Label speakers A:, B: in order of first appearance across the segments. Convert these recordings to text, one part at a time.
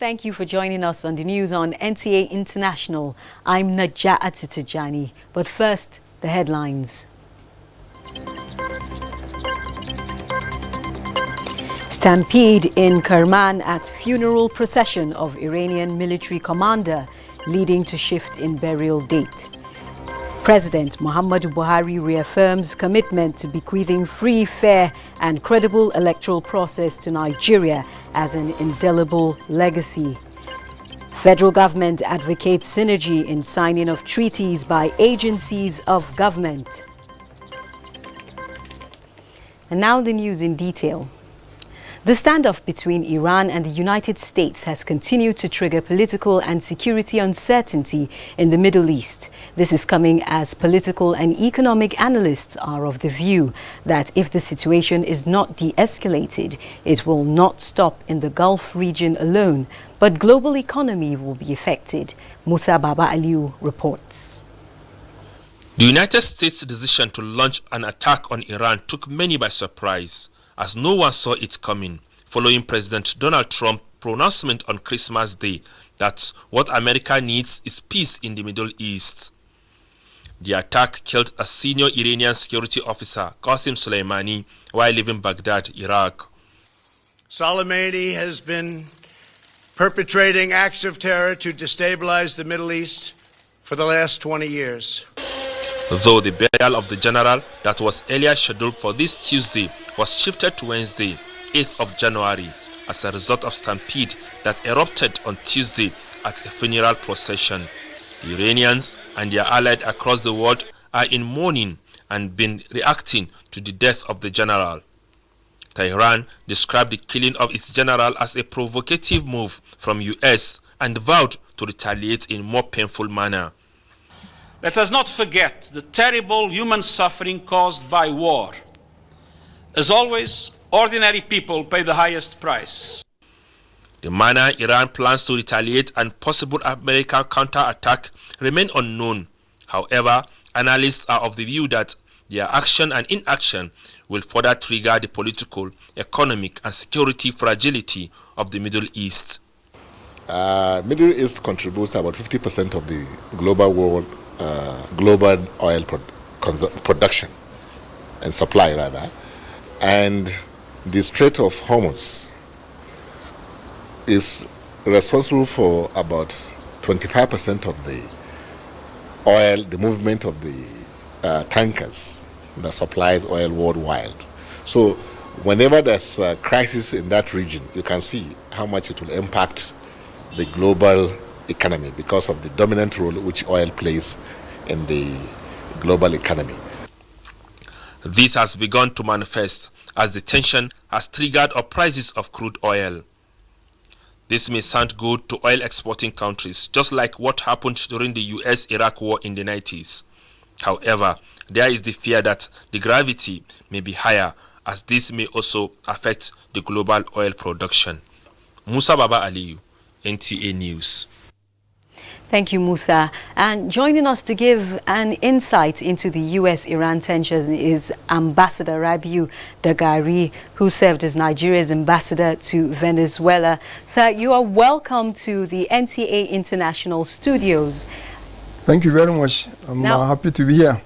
A: Thank you for joining us on the news on NTA International. I'm Najat Atitijani. But first, the headlines. Stampede in Kerman at funeral procession of Iranian military commander, leading to shift in burial date. President Muhammadu Buhari reaffirms commitment to bequeathing free, fair and credible electoral process to Nigeria as an indelible legacy. Federal government advocates synergy in signing of treaties by agencies of government. And now the news in detail. The standoff between Iran and the United States has continued to trigger political and security uncertainty in the Middle East. This is coming as political and economic analysts are of the view that if the situation is not de-escalated, it will not stop in the Gulf region alone, but global economy will be affected. Musa Baba Aliu reports.
B: The United States' decision to launch an attack on Iran took many by surprise, as no one saw it coming, following President Donald Trump's pronouncement on Christmas Day that what America needs is peace in the Middle East. The attack killed a senior Iranian security officer, Qasem Soleimani, while leaving Baghdad, Iraq.
C: Soleimani has been perpetrating acts of terror to destabilize the Middle East for the last 20 years.
B: Though the burial of the general that was earlier scheduled for this Tuesday was shifted to Wednesday, 8th of January, as a result of stampede that erupted on Tuesday at a funeral procession. The Iranians and their allies across the world are in mourning and been reacting to the death of the general. Tehran described the killing of its general as a provocative move from US and vowed to retaliate in more painful manner.
D: Let us not forget the terrible human suffering caused by war. As always, ordinary people pay the highest price.
B: The manner Iran plans to retaliate and possible American counterattack remain unknown. However, analysts are of the view that their action and inaction will further trigger the political, economic and security fragility of the Middle East.
E: Middle East contributes about 50% of the global oil production and supply rather, and the Strait of Hormuz is responsible for about 25% of the oil, the movement of the tankers that supplies oil worldwide. So whenever there's a crisis in that region, you can see how much it will impact the global economy because of the dominant role which oil plays in the global economy.
B: This has begun to manifest as the tension has triggered up prices of crude oil. This may sound good to oil exporting countries, just like what happened during the US-Iraq war in the 90s. However, there is the fear that the gravity may be higher, as this may also affect the global oil production. Musa Baba Aliu, NTA News.
A: Thank you, Musa. And joining us to give an insight into the US-Iran tensions is Ambassador Rabiu Dagari, who served as Nigeria's ambassador to Venezuela. Sir, you are welcome to the NTA International studios.
F: Thank you very much. I'm happy to be here.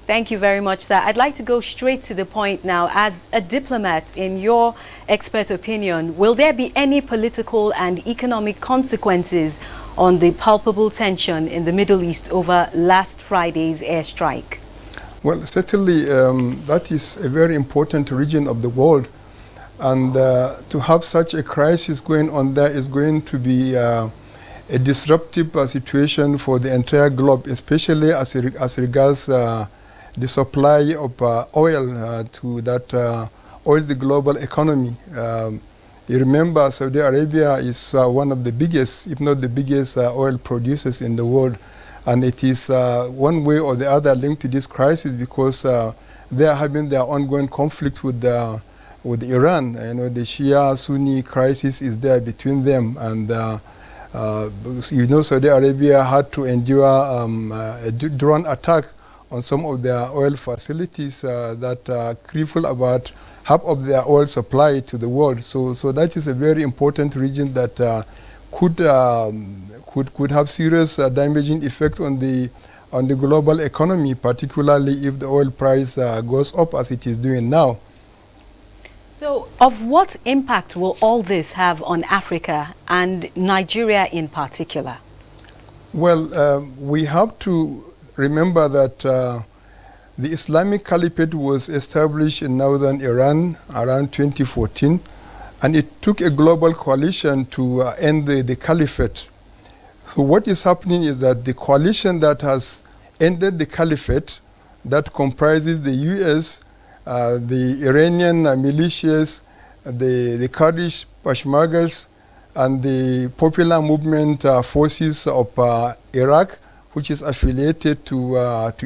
A: Thank you very much, sir. I'd like to go straight to the point now. As a diplomat, in your expert opinion, will there be any political and economic consequences on the palpable tension in the Middle East over last Friday's airstrike?
F: Well, certainly that is a very important region of the world, and to have such a crisis going on there is going to be a disruptive situation for the entire globe, especially as regards the supply of oil to that oils the global economy. You remember Saudi Arabia is one of the biggest, if not the biggest, oil producers in the world, and it is one way or the other linked to this crisis because they are having their ongoing conflict with Iran. You know, the Shia-Sunni crisis is there between them, and you know, Saudi Arabia had to endure a drone attack on some of their oil facilities that cripple about half of their oil supply to the world. So that is a very important region that could have serious damaging effects on the global economy, particularly if the oil price goes up as it is doing now.
A: So, of what impact will all this have on Africa and Nigeria in particular?
F: Well, we have to remember that the Islamic Caliphate was established in northern Iran around 2014, and it took a global coalition to end the caliphate. So what is happening is that the coalition that has ended the caliphate, that comprises the US, the Iranian militias, the Kurdish Peshmergas, and the Popular Movement forces of Iraq, which is affiliated to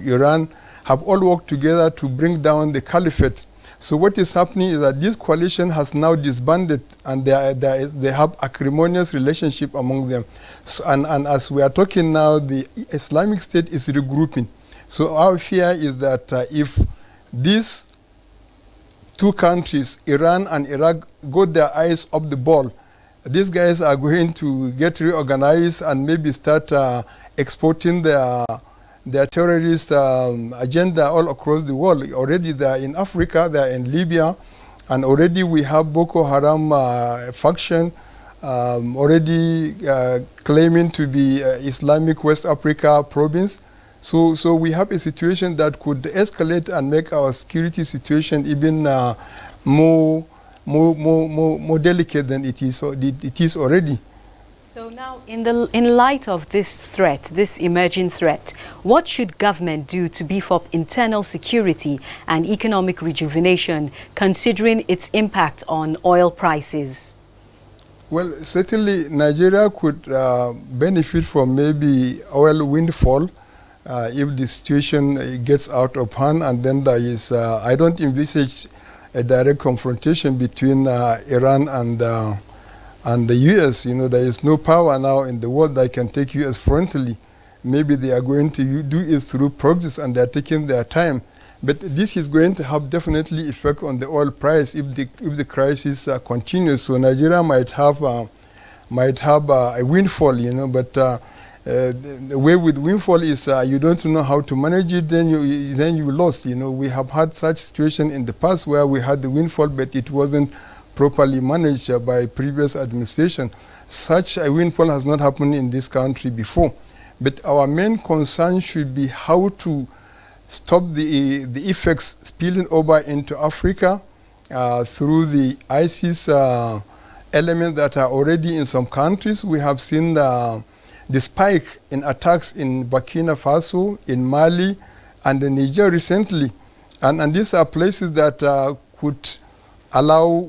F: Iran, have all worked together to bring down the caliphate. So what is happening is that this coalition has now disbanded, and they have acrimonious relationship among them. So, and as we are talking now, the Islamic State is regrouping. So our fear is that if these two countries, Iran and Iraq, got their eyes off the ball, these guys are going to get reorganized and maybe start exporting their terrorist agenda all across the world. Already they are in Africa, they are in Libya, and already we have Boko Haram faction already claiming to be Islamic West Africa province. So we have a situation that could escalate and make our security situation even more delicate than it is already.
A: So now, in light of this threat, this emerging threat, what should government do to beef up internal security and economic rejuvenation, considering its impact on oil prices?
F: Well, certainly Nigeria could benefit from maybe oil windfall if the situation gets out of hand, and then there is, I don't envisage a direct confrontation between Iran and the U.S. You know, there is no power now in the world that can take U.S. frontally. Maybe they are going to do it through proxies, and they are taking their time. But this is going to have definitely effect on the oil price if the crisis continues. So Nigeria might have a windfall, you know. But the way with windfall is you don't know how to manage it, then you lost. You know, we have had such situation in the past where we had the windfall, but it wasn't properly managed by previous administration. Such a windfall has not happened in this country before. But our main concern should be how to stop the effects spilling over into Africa through the ISIS elements that are already in some countries. We have seen the spike in attacks in Burkina Faso, in Mali, and in Niger recently. And these are places that could allow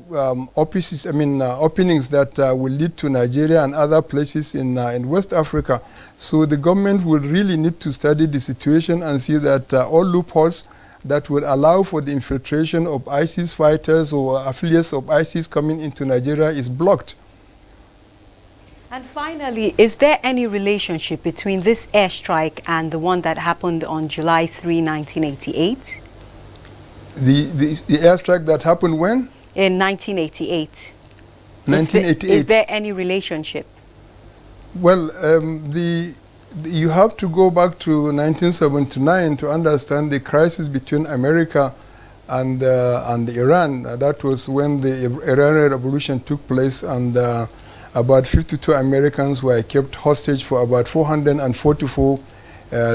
F: openings that will lead to Nigeria and other places in West Africa. So the government will really need to study the situation and see that all loopholes that will allow for the infiltration of ISIS fighters or affiliates of ISIS coming into Nigeria is blocked.
A: And finally, is there any relationship between this airstrike and the one that happened on July 3, 1988?
F: The airstrike that happened when?
A: In 1988.
F: 1988.
A: Is there any relationship?
F: Well, you have to go back to 1979 to understand the crisis between America and Iran. That was when the Iranian Revolution took place, and about 52 Americans were kept hostage for about 444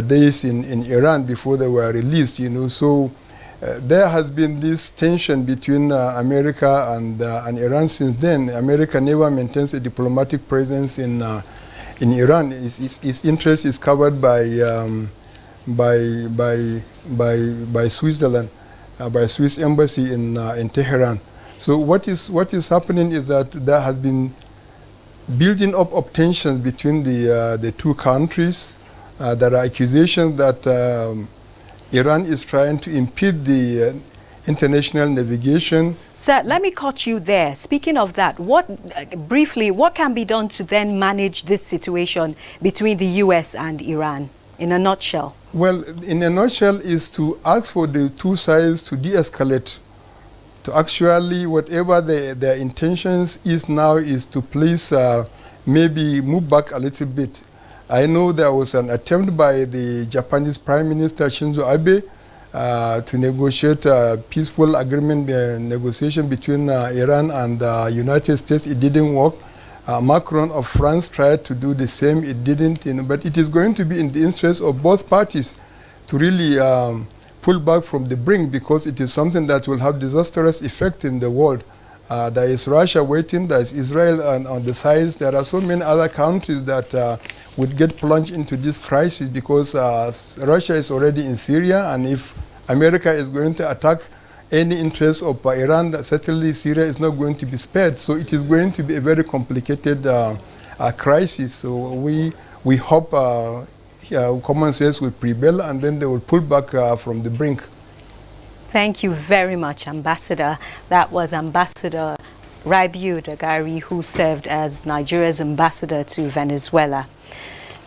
F: days in Iran before they were released. You know, so there has been this tension between America and Iran since then. America never maintains a diplomatic presence in Iran. Its interest is covered by Switzerland, by Swiss embassy in Tehran. So what is happening is that there has been building up of tensions between the two countries. There are accusations that Iran is trying to impede the international navigation.
A: Sir, let me cut you there. Speaking of that, briefly, what can be done to then manage this situation between the U.S. and Iran, in a nutshell?
F: Well, in a nutshell, is to ask for the two sides to de-escalate, to actually, whatever their intentions is now, is to place maybe move back a little bit. I know there was an attempt by the Japanese Prime Minister Shinzo Abe to negotiate a peaceful agreement, negotiation between Iran and the United States. It didn't work. Macron of France tried to do the same. It didn't, but it is going to be in the interest of both parties to really pull back from the brink, because it is something that will have disastrous effect in the world. There is Russia waiting, there is Israel on the sides. There are so many other countries that would get plunged into this crisis, because Russia is already in Syria, and if America is going to attack any interest of Iran, certainly Syria is not going to be spared. So it is going to be a very complicated crisis. So we hope common sense will prevail, and then they will pull back from the brink.
A: Thank you very much, Ambassador. That was Ambassador Rabiu Dagari, who served as Nigeria's ambassador to Venezuela.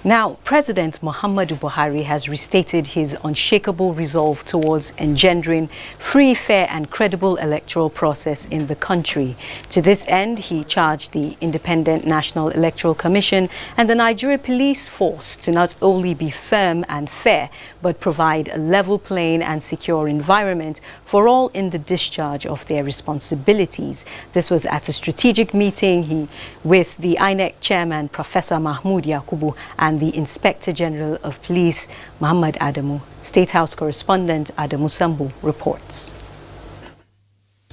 A: Now, President Muhammadu Buhari has restated his unshakable resolve towards engendering free, fair and credible electoral process in the country. To this end, he charged the Independent National Electoral Commission and the Nigeria Police Force to not only be firm and fair, but provide a level playing and secure environment for all in the discharge of their responsibilities. This was at a strategic meeting with the INEC chairman, Professor Mahmoud Yakubu, and the Inspector General of Police, Muhammad Adamu. State House correspondent Adamu Sambu reports.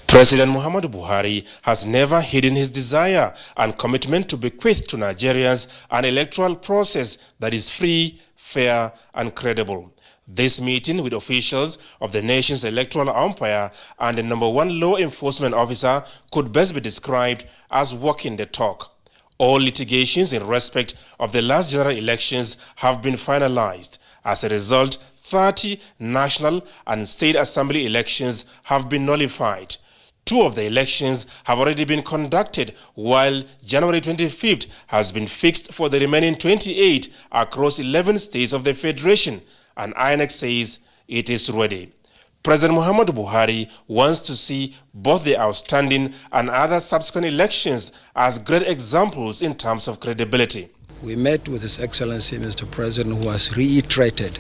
G: President Muhammadu Buhari has never hidden his desire and commitment to bequeath to Nigerians an electoral process that is free, fair and credible. This meeting with officials of the nation's electoral umpire and the #1 law enforcement officer could best be described as walking the talk. All litigations in respect of the last general elections have been finalized. As a result, 30 national and state assembly elections have been nullified. 2 of the elections have already been conducted, while January 25th has been fixed for the remaining 28 across 11 states of the Federation, and INEC says it is ready. President Muhammadu Buhari wants to see both the outstanding and other subsequent elections as great examples in terms of credibility.
H: We met with His Excellency Mr. President, who has reiterated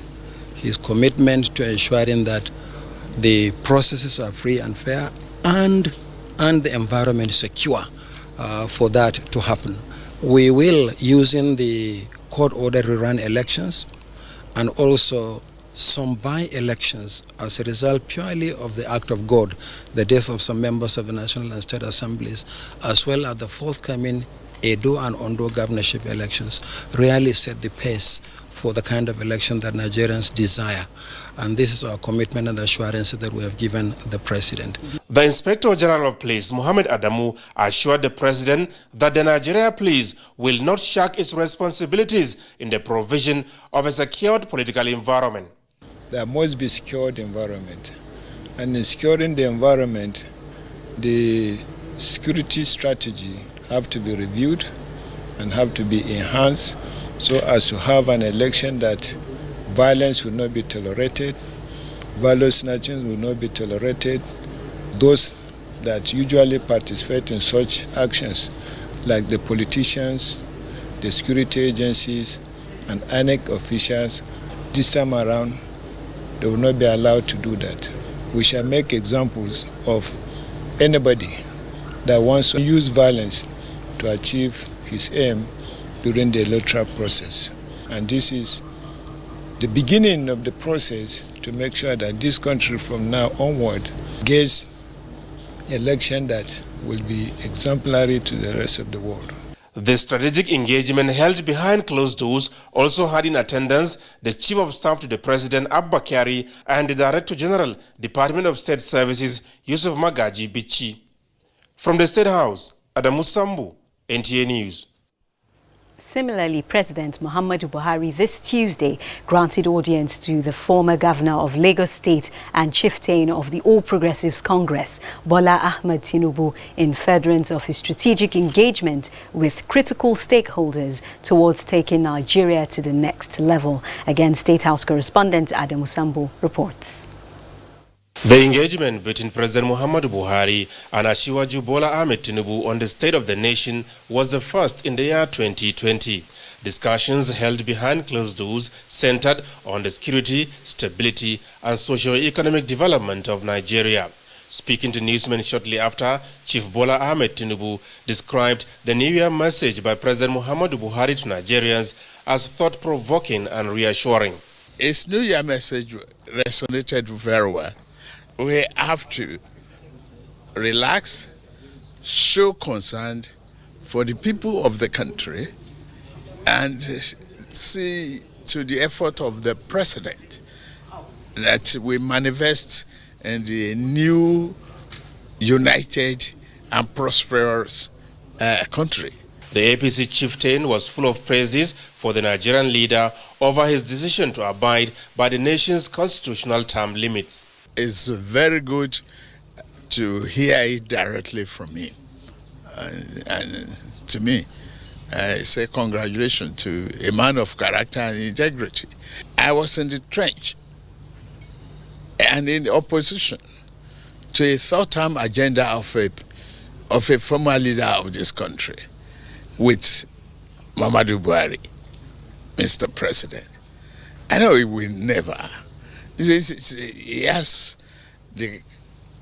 H: his commitment to ensuring that the processes are free and fair and the environment secure for that to happen. We will, using the court order, rerun elections and also some by-elections as a result purely of the act of God, the death of some members of the National and State Assemblies, as well as the forthcoming Edo and Ondo governorship elections, really set the pace for the kind of election that Nigerians desire. And this is our commitment and assurance that we have given the President.
G: The Inspector General of Police, Muhammad Adamu, assured the President that the Nigeria Police will not shirk its responsibilities in the provision of a secured political environment.
I: There must be secured environment. And in securing the environment, the security strategy have to be reviewed and have to be enhanced so as to have an election that violence will not be tolerated, value snatching will not be tolerated. Those that usually participate in such actions, like the politicians, the security agencies, and INEC officials, this time around, they will not be allowed to do that. We shall make examples of anybody that wants to use violence to achieve his aim during the electoral process. And this is the beginning of the process to make sure that this country from now onward gets election that will be exemplary to the rest of the world.
G: The strategic engagement held behind closed doors also had in attendance the Chief of Staff to the President, Abba Kyari, and the Director General, Department of State Services, Yusuf Magaji Bichi. From the State House, Adamu Sambu, NTA News.
A: Similarly, President Muhammadu Buhari this Tuesday granted audience to the former governor of Lagos State and chieftain of the All Progressives Congress, Bola Ahmed Tinubu, in furtherance of his strategic engagement with critical stakeholders towards taking Nigeria to the next level. Again, State House correspondent Adamu Sambu reports.
G: The engagement between President Muhammadu Buhari and Asiwaju Bola Ahmed Tinubu on the state of the nation was the first in the year 2020. Discussions held behind closed doors centered on the security, stability, and socio-economic development of Nigeria. Speaking to newsmen shortly after, Chief Bola Ahmed Tinubu described the New Year message by President Muhammadu Buhari to Nigerians as thought-provoking and reassuring.
J: His New Year message resonated very well. We have to relax, show concern for the people of the country, and see to the effort of the president that we manifest in the new, united and prosperous country.
G: The APC chieftain was full of praises for the Nigerian leader over his decision to abide by the nation's constitutional term limits.
J: It's very good to hear it directly from him. And to me, I say congratulations to a man of character and integrity. I was in the trench and in opposition to a third-term agenda of a former leader of this country with Muhammadu Buhari, Mr. President. I know he will never. He has the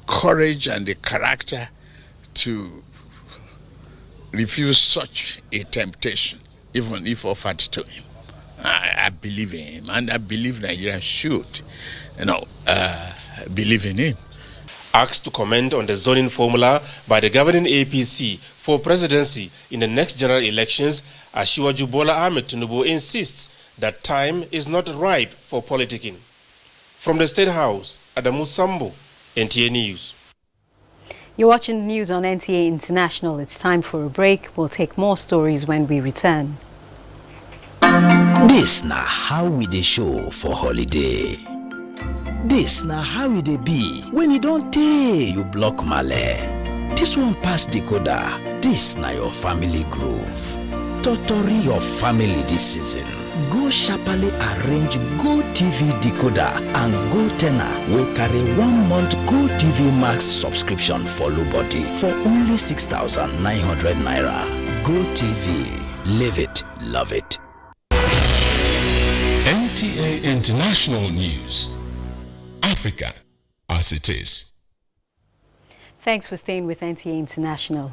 J: courage and the character to refuse such a temptation, even if offered to him. I believe in him, and I believe Nigerians should, believe in him.
G: Asked to comment on the zoning formula by the governing APC for presidency in the next general elections, Asiwaju Bola Ahmed Tinubu insists that time is not ripe for politicking. From the State House, Adamu Sambo, NTA News.
A: You're watching the news on NTA International. It's time for a break. We'll take more stories when we return.
K: This na how we dey show for holiday. This na how we dey be when you don't tey you block male. This one pass decoder. This na your family groove. Totori your family this season. Go sharply arrange Go TV decoder and Go tenor will carry 1 month Go TV Max subscription for low body for only 6,900 naira. Go TV, live it, love it.
L: NTA International News. Africa as it is.
A: Thanks for staying with NTA International.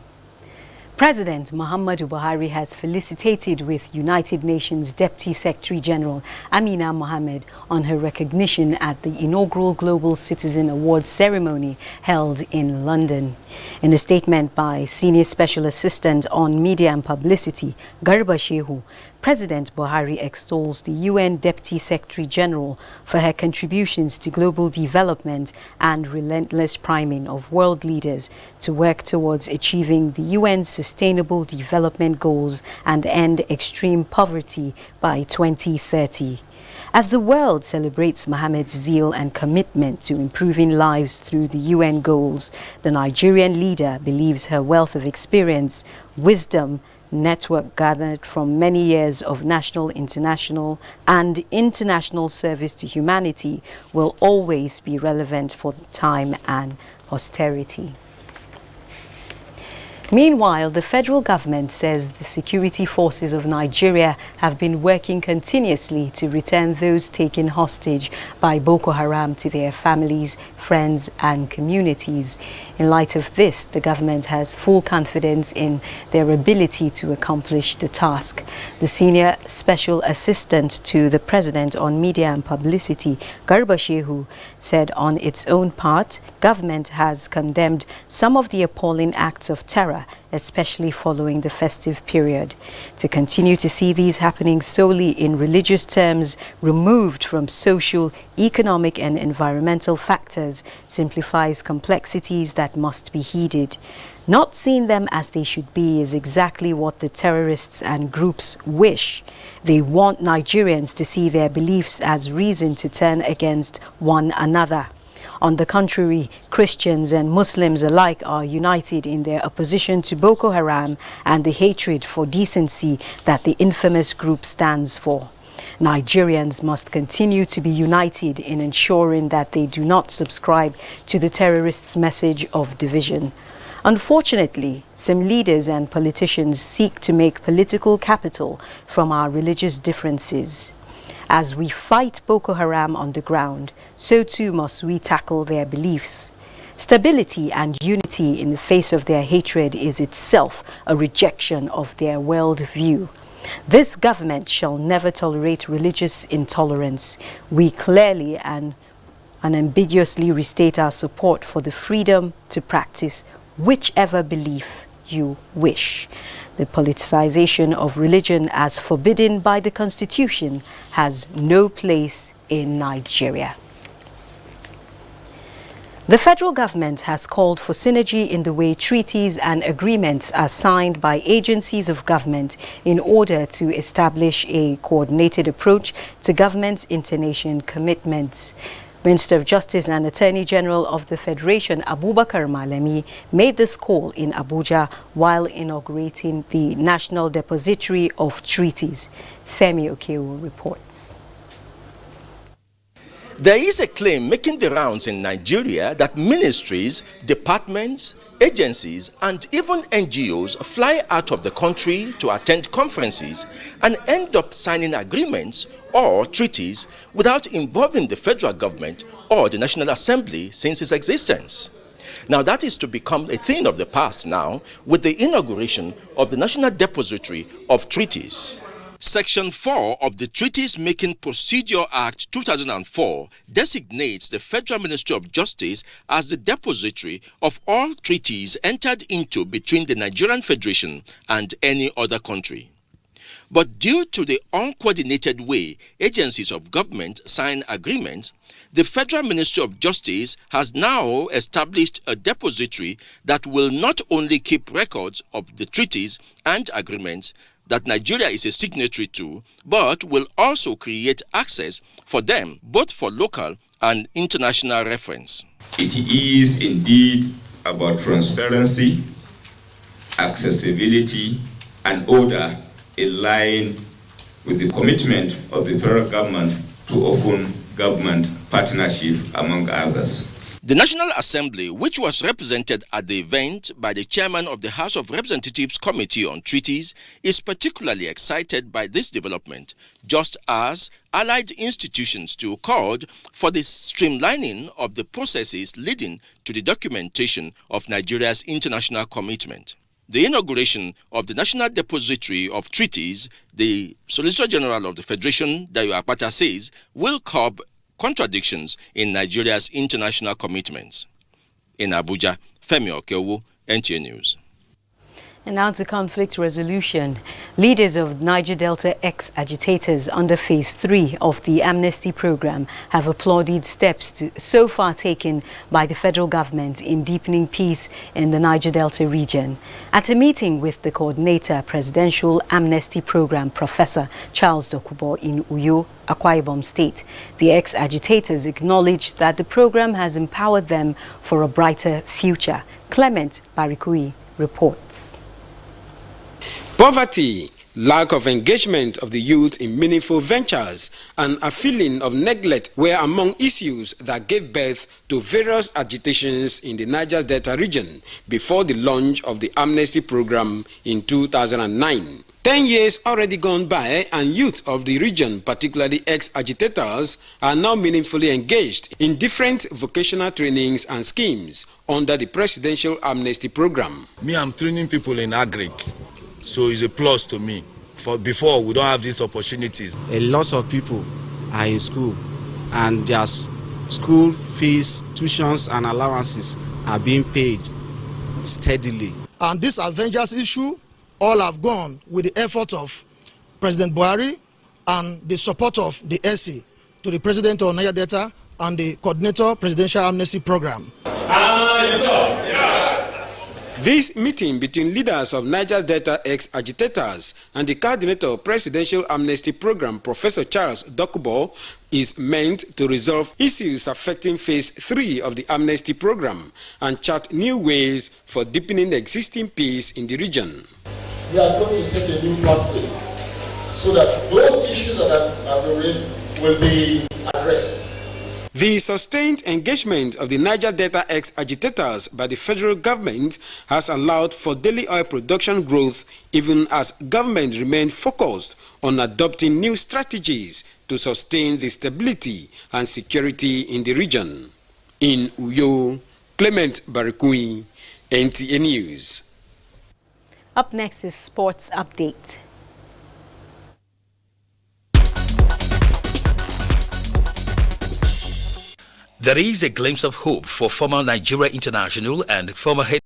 A: President Muhammadu Buhari has felicitated with United Nations Deputy Secretary General Amina Mohammed on her recognition at the inaugural Global Citizen Awards ceremony held in London. In a statement by Senior Special Assistant on Media and Publicity, Garba Shehu, President Buhari extols the UN Deputy Secretary General for her contributions to global development and relentless priming of world leaders to work towards achieving the UN's Sustainable Development Goals and end extreme poverty by 2030. As the world celebrates Mohammed's zeal and commitment to improving lives through the UN goals, the Nigerian leader believes her wealth of experience, wisdom, network gathered from many years of national, international, and international service to humanity will always be relevant for time and posterity. Meanwhile, the federal government says the security forces of Nigeria have been working continuously to return those taken hostage by Boko Haram to their families, friends, and communities. In light of this, the government has full confidence in their ability to accomplish the task. The Senior Special Assistant to the President on Media and Publicity, Garba Shehu, said on its own part, government has condemned some of the appalling acts of terror, especially following the festive period. To continue to see these happening solely in religious terms, removed from social, economic and environmental factors, simplifies complexities that must be heeded. Not seeing them as they should be is exactly what the terrorists and groups wish. They want Nigerians to see their beliefs as reason to turn against one another. On the contrary, Christians and Muslims alike are united in their opposition to Boko Haram and the hatred for decency that the infamous group stands for. Nigerians must continue to be united in ensuring that they do not subscribe to the terrorists' message of division. Unfortunately, some leaders and politicians seek to make political capital from our religious differences. As we fight Boko Haram on the ground, so too must we tackle their beliefs. Stability and unity in the face of their hatred is itself a rejection of their world view. This government shall never tolerate religious intolerance. We clearly and unambiguously restate our support for the freedom to practice whichever belief you wish. The politicization of religion as forbidden by the Constitution has no place in Nigeria. The federal government has called for synergy in the way treaties and agreements are signed by agencies of government in order to establish a coordinated approach to government's international commitments. Minister of Justice and Attorney General of the Federation, Abubakar Malami, made this call in Abuja while inaugurating the National Depository of Treaties. Femi Okewo reports.
M: There is a claim making the rounds in Nigeria that ministries, departments, agencies, and even NGOs fly out of the country to attend conferences and end up signing agreements or treaties without involving the federal government or the National Assembly since its existence. Now that is to become a thing of the past now with the inauguration of the National Depository of Treaties. Section 4 of the Treaties Making Procedure Act 2004 designates the Federal Ministry of Justice as the depository of all treaties entered into between the Nigerian Federation and any other country. But due to the uncoordinated way agencies of government sign agreements, the Federal Ministry of Justice has now established a depository that will not only keep records of the treaties and agreements that Nigeria is a signatory to, but will also create access for them, both for local and international reference.
N: It is indeed about transparency, accessibility, and order in line with the commitment of the federal government to open government partnership, among others.
M: The National Assembly, which was represented at the event by the chairman of the House of Representatives Committee on Treaties, is particularly excited by this development, just as allied institutions too called for the streamlining of the processes leading to the documentation of Nigeria's international commitment. The inauguration of the National Depository of Treaties, the Solicitor General of the Federation, Dayo Akpata, says, will curb contradictions in Nigeria's international commitments. In Abuja, Femi Okewo, NTA News.
A: And now to conflict resolution. Leaders of Niger Delta ex-agitators under Phase 3 of the amnesty program have applauded steps so far taken by the federal government in deepening peace in the Niger Delta region. At a meeting with the coordinator, Presidential Amnesty Program, Professor Charles Dokubo in Uyo, Akwa Ibom State, the ex-agitators acknowledged that the program has empowered them for a brighter future. Clement Barikui reports.
O: Poverty, lack of engagement of the youth in meaningful ventures, and a feeling of neglect were among issues that gave birth to various agitations in the Niger Delta region before the launch of the amnesty program in 2009. 10 years already gone by, and youth of the region, particularly ex-agitators, are now meaningfully engaged in different vocational trainings and schemes under the Presidential Amnesty Program.
P: Me, I'm training people in agric, so it's a plus to me. For before, we don't have these opportunities.
Q: A lot of people are in school, and their school fees, tuitions, and allowances are being paid steadily.
R: And this Avengers issue, all have gone with the effort of President Buhari and the support of the SC to the President of Niger Delta and the Coordinator Presidential Amnesty Program.
O: This meeting between leaders of Niger Delta ex-agitators and the coordinator of Presidential Amnesty Program, Professor Charles Dokubo, is meant to resolve issues affecting Phase 3 of the Amnesty Program and chart new ways for deepening the existing peace in the region.
S: We are going to set a new pathway so that those issues that have been raised will be addressed.
O: The sustained engagement of the Niger Delta X agitators by the federal government has allowed for daily oil production growth, even as government remained focused on adopting new strategies to sustain the stability and security in the region. In Uyo, Clement Barikui, NTA News.
A: Up next is Sports Update.
T: There is a glimpse of hope for former Nigeria international and former head